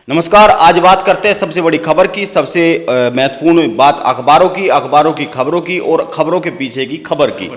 नमस्कार। आज बात करते हैं सबसे बड़ी खबर की, सबसे महत्वपूर्ण बात अखबारों की खबरों की और खबरों के पीछे की खबर की।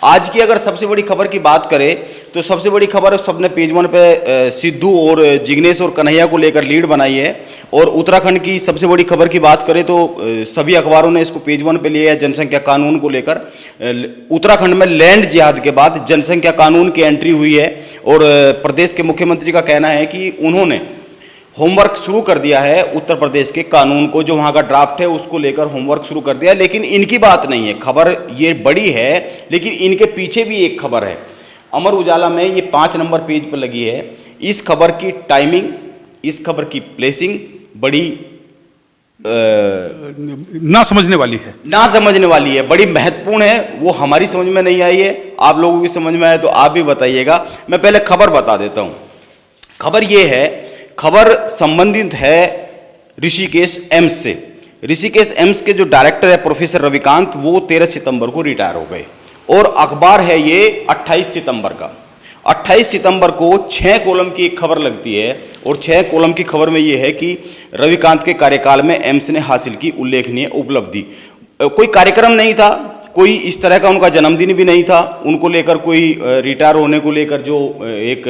आज की अगर सबसे बड़ी खबर की बात करें तो सबसे बड़ी खबर सबने पेज वन पे सिद्धू और जिग्नेश और कन्हैया को लेकर लीड बनाई है। और उत्तराखंड की सबसे बड़ी खबर की बात करें तो सभी अखबारों ने इसको पेज वन पे लिया है। जनसंख्या कानून को लेकर उत्तराखंड में लैंड जिहाद के बाद जनसंख्या कानून की एंट्री हुई है और प्रदेश के मुख्यमंत्री का कहना है कि उन्होंने होमवर्क शुरू कर दिया है उत्तर प्रदेश के कानून को, जो वहाँ का ड्राफ्ट है उसको लेकर होमवर्क शुरू कर दिया है। लेकिन इनकी बात नहीं है, खबर ये बड़ी है लेकिन इनके पीछे भी एक खबर है। अमर उजाला में ये 5 नंबर पेज पर लगी है। इस खबर की टाइमिंग, इस खबर की प्लेसिंग बड़ी ना समझने वाली है, बड़ी महत्वपूर्ण है। वो हमारी समझ में नहीं आई है, आप लोगों की समझ में आए तो आप भी बताइएगा। मैं पहले खबर बता देता हूँ। खबर ये है, खबर संबंधित है ऋषिकेश एम्स से। ऋषिकेश एम्स के जो डायरेक्टर है प्रोफेसर रविकांत, वो 13 सितंबर को रिटायर हो गए और अखबार है ये 28 सितंबर का। 28 सितंबर को 6 कॉलम की एक खबर लगती है और 6 कॉलम की खबर में ये है कि रविकांत के कार्यकाल में एम्स ने हासिल की उल्लेखनीय उपलब्धि। कोई कार्यक्रम नहीं था, कोई इस तरह का उनका जन्मदिन भी नहीं था, उनको लेकर कोई रिटायर होने को लेकर जो एक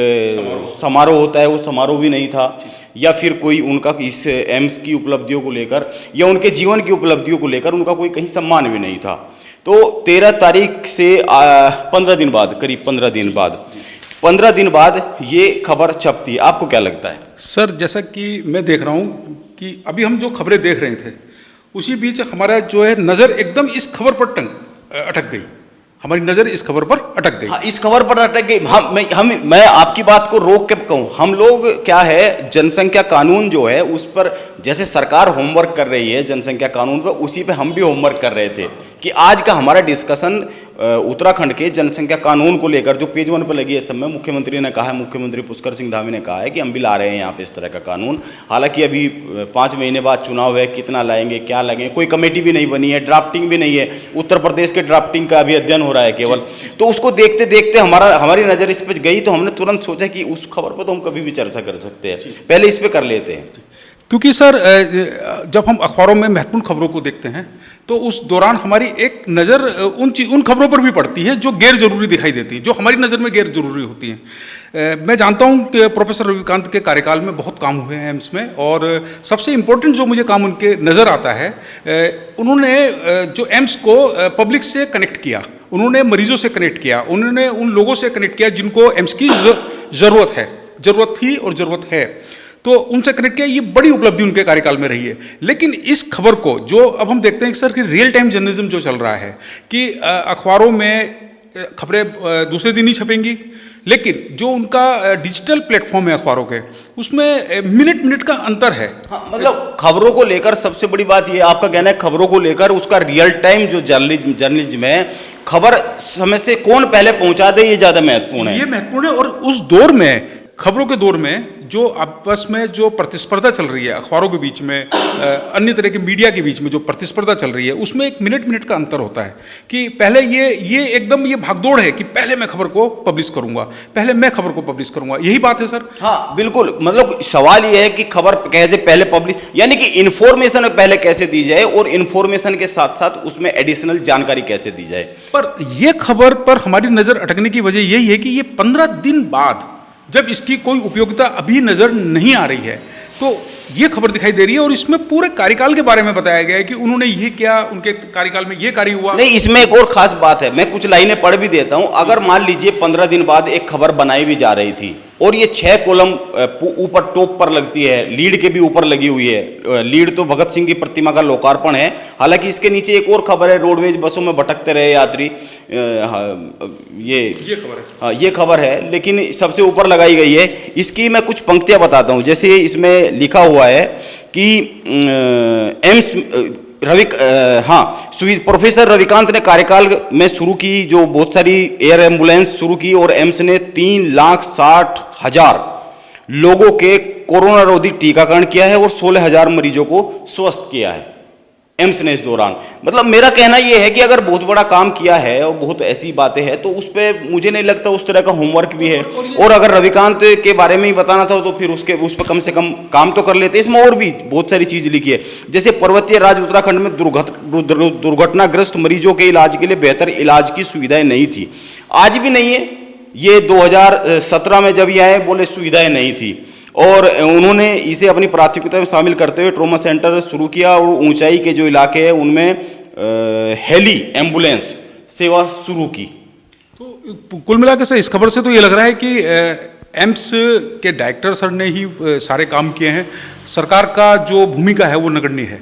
समारोह होता है वो समारोह भी नहीं था, या फिर कोई उनका इस एम्स की उपलब्धियों को लेकर या उनके जीवन की उपलब्धियों को लेकर उनका कोई कहीं सम्मान भी नहीं था। तो 13 तारीख से 15 दिन बाद, करीब 15 दिन बाद ये खबर छपती है। आपको क्या लगता है सर? जैसा कि मैं देख रहा हूँ कि अभी हम जो खबरें देख रहे थे उसी बीच हमारा जो है नज़र एकदम इस खबर पर अटक गई। हमारी नज़र इस खबर पर अटक गई। हाँ, इस खबर पर अटक गई। मैं आपकी बात को रोक के कहूँ, हम लोग क्या है, जनसंख्या कानून जो है उस पर जैसे सरकार होमवर्क कर रही है जनसंख्या कानून पर, उसी पे हम भी होमवर्क कर रहे थे कि आज का हमारा डिस्कशन उत्तराखंड के जनसंख्या कानून को लेकर जो पेज वन पर लगी है। सब में मुख्यमंत्री ने कहा है, मुख्यमंत्री पुष्कर सिंह धामी ने कहा है कि हम भी ला रहे हैं यहाँ पे इस तरह का कानून। हालांकि अभी 5 महीने बाद चुनाव है, कितना लाएंगे क्या लाएंगे, कोई कमेटी भी नहीं बनी है, ड्राफ्टिंग भी नहीं है। उत्तर प्रदेश के ड्राफ्टिंग का अभी अध्ययन हो रहा है केवल। तो उसको देखते देखते हमारी नज़र इस पर गई तो हमने तुरंत सोचा कि उस खबर पर तो हम कभी भी चर्चा कर सकते हैं, पहले इस पर कर लेते हैं। क्योंकि सर जब हम अखबारों में महत्वपूर्ण खबरों को देखते हैं तो उस दौरान हमारी एक नज़र उन खबरों पर भी पड़ती है जो गैर जरूरी दिखाई देती है, जो हमारी नज़र में गैर जरूरी होती हैं। मैं जानता हूं कि प्रोफेसर रविकांत के कार्यकाल में बहुत काम हुए हैं एम्स में, और सबसे इम्पोर्टेंट जो मुझे काम उनके नज़र आता है, उन्होंने जो एम्स को पब्लिक से कनेक्ट किया, उन्होंने मरीजों से कनेक्ट किया, उन्होंने उन लोगों से कनेक्ट किया जिनको एम्स की ज़रूरत थी और ज़रूरत है, तो उनसे कनेक्ट किया। ये बड़ी उपलब्धि उनके कार्यकाल में रही है। लेकिन इस खबर को जो अब हम देखते हैं सर कि रियल टाइम जर्नलिज्म जो चल रहा है कि अखबारों में खबरें दूसरे दिन ही छपेंगी, लेकिन जो उनका डिजिटल प्लेटफॉर्म है अखबारों के, उसमें मिनट का अंतर है। हाँ, मतलब खबरों को लेकर सबसे बड़ी बात ये आपका कहना है, खबरों को लेकर उसका रियल टाइम जो जर्नलिज्म है, खबर समय से कौन पहले पहुंचा दे, ये ज़्यादा महत्वपूर्ण है। ये महत्वपूर्ण है। और उस दौर में, खबरों के दौर में, जो आपस में जो प्रतिस्पर्धा चल रही है अखबारों के बीच में, अन्य तरह के मीडिया के बीच में जो प्रतिस्पर्धा चल रही है, उसमें एक मिनट का अंतर होता है कि पहले ये एकदम ये भागदौड़ है कि पहले मैं खबर को पब्लिश करूंगा, यही बात है सर। हाँ बिल्कुल, मतलब सवाल ये है कि खबर कैसे पहले पब्लिश, यानी कि इन्फॉर्मेशन पहले कैसे दी जाए और इन्फॉर्मेशन के साथ साथ उसमें एडिशनल जानकारी कैसे दी जाए। पर यह खबर पर हमारी नजर अटकने की वजह यही है कि ये 15 दिन बाद, जब इसकी कोई उपयोगिता अभी नजर नहीं आ रही है, तो ये खबर दिखाई दे रही है। और इसमें पूरे कार्यकाल के बारे में बताया गया है कि उन्होंने ये किया, उनके कार्यकाल में ये कार्य हुआ। नहीं, इसमें एक और खास बात है, मैं कुछ लाइनें पढ़ भी देता हूं। अगर मान लीजिए 15 दिन बाद एक खबर बनाई भी जा रही थी और ये 6 कॉलम ऊपर टॉप पर लगती है, लीड के भी ऊपर लगी हुई है। लीड तो भगत सिंह की प्रतिमा का लोकार्पण है। हालांकि इसके नीचे एक और खबर है, रोडवेज बसों में भटकते रहे यात्री, ये खबर है। हाँ, ये खबर है, लेकिन सबसे ऊपर लगाई गई है। इसकी मैं कुछ पंक्तियां बताता हूं। जैसे इसमें लिखा हुआ है कि एम्स प्रोफेसर रविकांत ने कार्यकाल में शुरू की जो बहुत सारी एयर एम्बुलेंस शुरू की और एम्स ने 3,60,000 लोगों के कोरोना रोधी टीकाकरण किया है और 16,000 मरीजों को स्वस्थ किया है। एम्स ने इस दौरान। मतलब मेरा कहना यह है कि अगर बहुत बड़ा काम किया है और बहुत ऐसी बातें हैं तो उस पर मुझे नहीं लगता उस तरह का होमवर्क भी है। और अगर रविकांत के बारे में ही बताना था तो फिर उस पर कम से कम काम तो कर लेते। इसमें और भी बहुत सारी चीज लिखी है, जैसे पर्वतीय राज्य उत्तराखंड में दुर्घटनाग्रस्त मरीजों के इलाज के लिए बेहतर इलाज की सुविधाएं नहीं थी, आज भी नहीं है। ये 2017 में जब ये आए बोले सुविधाएं नहीं थी, और उन्होंने इसे अपनी प्राथमिकता में शामिल करते हुए ट्रॉमा सेंटर शुरू किया और ऊंचाई के जो इलाके हैं उनमें हेली एम्बुलेंस सेवा शुरू की। तो कुल मिलाकर से इस खबर से तो ये लग रहा है कि एम्स के डायरेक्टर सर ने ही सारे काम किए हैं, सरकार का जो भूमिका है वो नगण्य है,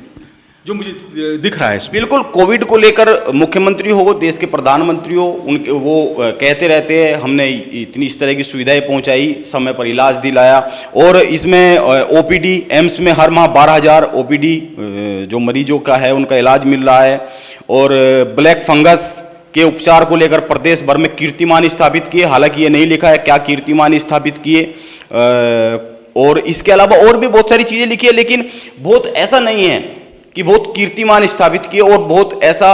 जो मुझे दिख रहा है इसमें। बिल्कुल, कोविड को लेकर मुख्यमंत्री हो, देश के प्रधानमंत्री हो, उनके वो कहते रहते हैं हमने इतनी इस तरह की सुविधाएं पहुंचाई, समय पर इलाज दिलाया। और इसमें ओपीडी एम्स में हर माह 12,000 ओपीडी जो मरीजों का है उनका इलाज मिल रहा है। और ब्लैक फंगस के उपचार को लेकर प्रदेश भर में कीर्तिमान स्थापित किए, हालांकि ये नहीं लिखा है क्या कीर्तिमान स्थापित किए। और इसके अलावा और भी बहुत सारी चीजें लिखी है, लेकिन बहुत ऐसा नहीं है कि बहुत कीर्तिमान स्थापित किए और बहुत ऐसा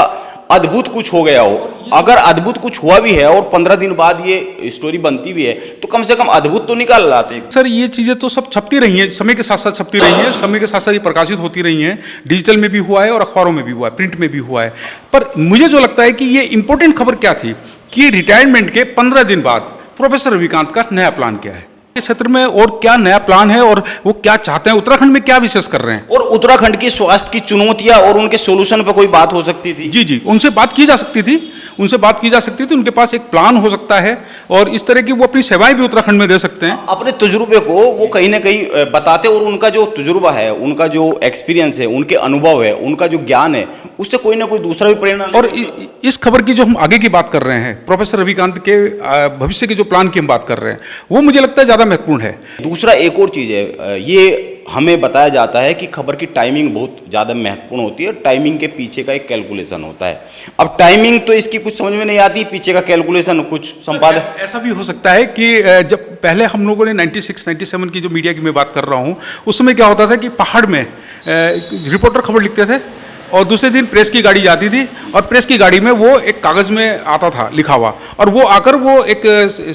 अद्भुत कुछ हो गया हो। अगर अद्भुत कुछ हुआ भी है और 15 दिन बाद ये स्टोरी बनती भी है तो कम से कम अद्भुत तो निकाल लाते। सर ये चीजें तो सब छपती रही हैं, समय के साथ साथ छपती रही हैं, समय के साथ साथ ये प्रकाशित होती रही हैं, डिजिटल में भी हुआ है और अखबारों में भी हुआ है, प्रिंट में भी हुआ है। पर मुझे जो लगता है कि ये इंपॉर्टेंट खबर क्या थी कि रिटायरमेंट के 15 दिन बाद प्रोफेसर रविकांत का नया प्लान क्या है इस क्षेत्र में, और क्या नया प्लान है और वो क्या चाहते हैं, उत्तराखंड में क्या विशेष कर रहे हैं, और उत्तराखंड की स्वास्थ्य की चुनौतियां और उनके सोल्यूशन पर कोई बात हो सकती थी। जी जी, उनसे बात की जा सकती थी, उनके पास एक प्लान हो सकता है और इस तरह की वो अपनी सेवाएं भी उत्तराखंड में दे सकते हैं। अपने तजुर्बे को वो कहीं ना कहीं बताते, और उनका जो तजुर्बा है, उनका जो एक्सपीरियंस है, उनके अनुभव है, उनका जो ज्ञान है, उससे कोई ना कोई दूसरा भी प्रेरणा। और इस खबर की जो हम आगे की बात कर रहे हैं, प्रोफेसर रविकांत के भविष्य के जो प्लान की हम बात कर रहे हैं, वो मुझे लगता है ज्यादा महत्वपूर्ण है। दूसरा एक और चीज है, ये हमें बताया जाता है कि खबर की टाइमिंग बहुत ज़्यादा महत्वपूर्ण होती है। टाइमिंग के पीछे का एक कैलकुलेशन होता है। अब टाइमिंग तो इसकी कुछ समझ में नहीं आती, पीछे का कैलकुलेशन कुछ संपादक। ऐसा भी हो सकता है कि जब पहले हम लोगों ने 96-97 की जो मीडिया की मैं बात कर रहा हूँ, उस समय क्या होता था कि पहाड़ में रिपोर्टर खबर लिखते थे और दूसरे दिन प्रेस की गाड़ी जाती थी और प्रेस की गाड़ी में वो एक कागज़ में आता था लिखा हुआ, और वो आकर वो एक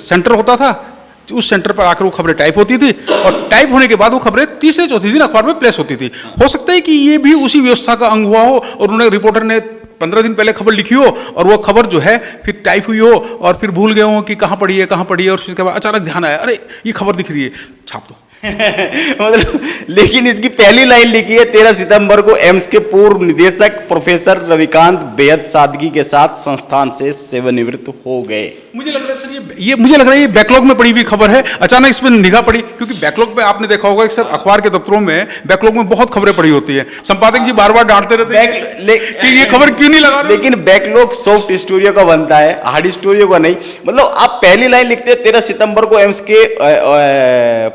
सेंटर होता था, उस सेंटर पर आकर वो खबरें टाइप होती थी और टाइप होने के बाद वो खबरें तीसरे चौथे दिन अखबार में प्लेस होती थी। हो सकता है कि ये भी उसी व्यवस्था का अंग हुआ हो और उन्हें रिपोर्टर ने 15 दिन पहले खबर लिखी हो और वो खबर जो है फिर टाइप हुई हो और फिर भूल गए हो कि कहाँ पढ़ी है और उसके बाद अचानक ध्यान आया, अरे ये खबर दिख रही है, छाप दो। मतलब लेकिन इसकी पहली लाइन लिखी है 13 सितंबर को एम्स के पूर्व निदेशक प्रोफेसर रविकांत बेहद सादगी के साथ संस्थान से सेवानिवृत्त हो गए। मुझे लग रहा है सर ये मुझे लग रहा है ये बैकलॉग में पड़ी हुई खबर है, अचानक इस पर निगाह पड़ी, क्योंकि बैकलॉग पे आपने देखा होगा कि सर अखबार के दफ्तरों में बैकलॉग में बहुत खबरें पड़ी होती है, संपादक जी बार बार डांटते रहते हैं कि ये खबर क्यों नहीं लगा रहे। लेकिन बैकलॉग सॉफ्ट स्टोरियों का बनता है, हार्ड स्टोरियों का नहीं। मतलब आप पहली लाइन लिखते हैं 13 सितंबर को एम्स के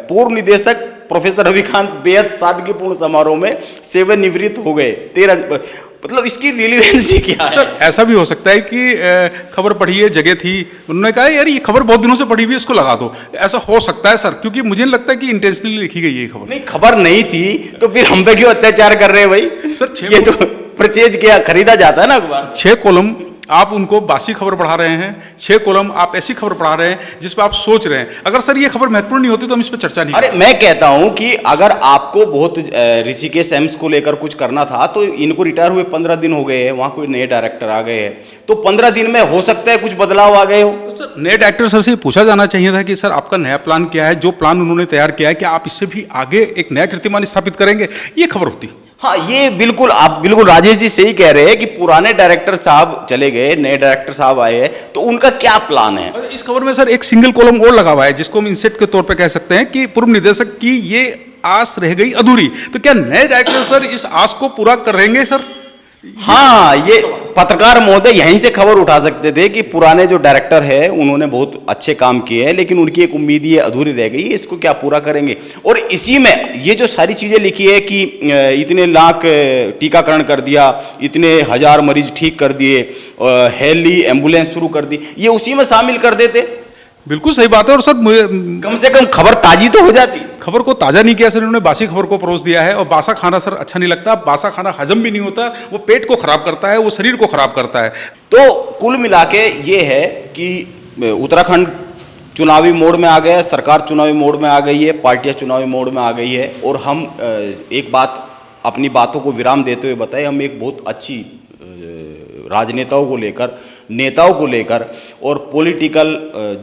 पूर्व निदेशक प्रोफेसर रविकांत बेहद सादगीपूर्ण समारोह में सेवानिवृत्त हो गए 13, मतलब इसकी रिलेवेंसी क्या है? सर ऐसा भी हो सकता है कि खबर पढ़ी है, जगह थी, उन्होंने कहा यार ये खबर बहुत दिनों से पढ़ी हुई है, इसको लगा दो, ऐसा हो सकता है सर, क्योंकि मुझे नहीं लगता कि इंटेंशनली लिखी गई है ये खबर। नहीं, खबर नहीं थी तो फिर हम पे क्यों अत्याचार कर रहे हैं भाई? सर ये तो परचेज किया, खरीदा जाता है ना अखबार। 6 कॉलम आप उनको बासी खबर पढ़ा रहे हैं, 6 कॉलम आप ऐसी खबर पढ़ा रहे हैं जिस पर आप सोच रहे हैं। अगर सर ये खबर महत्वपूर्ण नहीं होती तो हम इस पर चर्चा नहीं। अरे मैं कहता हूं कि अगर आपको बहुत ऋषिकेश एम्स को लेकर कुछ करना था तो इनको रिटायर हुए 15 दिन हो गए हैं, वहां कोई नए डायरेक्टर आ गए हैं, तो 15 दिन में हो सकता है कुछ बदलाव आ गए हो। तो सर नए डायरेक्टर सर से पूछा जाना चाहिए था कि सर आपका नया प्लान क्या है, जो प्लान उन्होंने तैयार किया है कि आप इससे भी आगे एक नया कीर्तिमान स्थापित करेंगे, ये खबर होती। हाँ, ये बिल्कुल आप बिल्कुल राजेश जी सही कह रहे हैं कि पुराने डायरेक्टर साहब चले गए, नए डायरेक्टर साहब आए हैं, तो उनका क्या प्लान है? इस खबर में सर एक सिंगल कॉलम और लगा हुआ है जिसको हम इंसेट के तौर पे कह सकते हैं कि पूर्व निदेशक की ये आस रह गई अधूरी, तो क्या नए डायरेक्टर सर इस आस को पूरा करेंगे सर? हाँ, ये पत्रकार महोदय यहीं से खबर उठा सकते थे कि पुराने जो डायरेक्टर है उन्होंने बहुत अच्छे काम किए हैं, लेकिन उनकी एक उम्मीद ये अधूरी रह गई है, इसको क्या पूरा करेंगे? और इसी में ये जो सारी चीजें लिखी है कि इतने लाख टीकाकरण कर दिया, इतने हजार मरीज ठीक कर दिए, हेली एम्बुलेंस शुरू कर दी, ये उसी में शामिल कर देते। बिल्कुल सही बात है, और सर कम से कम खबर ताजी तो हो जाती। खबर को ताज़ा नहीं किया सर, इन्होंने बासी खबर को परोस दिया है। और बासा खाना सर अच्छा नहीं लगता, बासा खाना हजम भी नहीं होता, वो पेट को खराब करता है, वो शरीर को खराब करता है। तो कुल मिला के ये है कि उत्तराखंड चुनावी मोड में आ गया है, सरकार चुनावी मोड में आ गई है, पार्टियां चुनावी मोड में आ गई है। और हम एक बात अपनी बातों को विराम देते हुए बताएं, हम एक बहुत अच्छी राजनेताओं को लेकर, नेताओं को लेकर और पॉलिटिकल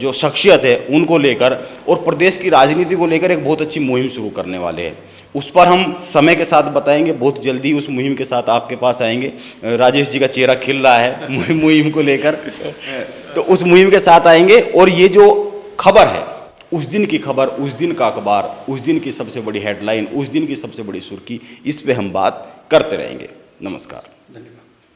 जो शख्सियत है उनको लेकर और प्रदेश की राजनीति को लेकर एक बहुत अच्छी मुहिम शुरू करने वाले हैं। उस पर हम समय के साथ बताएंगे, बहुत जल्दी उस मुहिम के साथ आपके पास आएंगे। राजेश जी का चेहरा खिल रहा है मुहिम को लेकर, तो उस मुहिम के साथ आएंगे। और ये जो खबर है, उस दिन की खबर, उस दिन का अखबार, उस दिन की सबसे बड़ी हेडलाइन, उस दिन की सबसे बड़ी सुर्खी, इस पे हम बात करते रहेंगे। नमस्कार।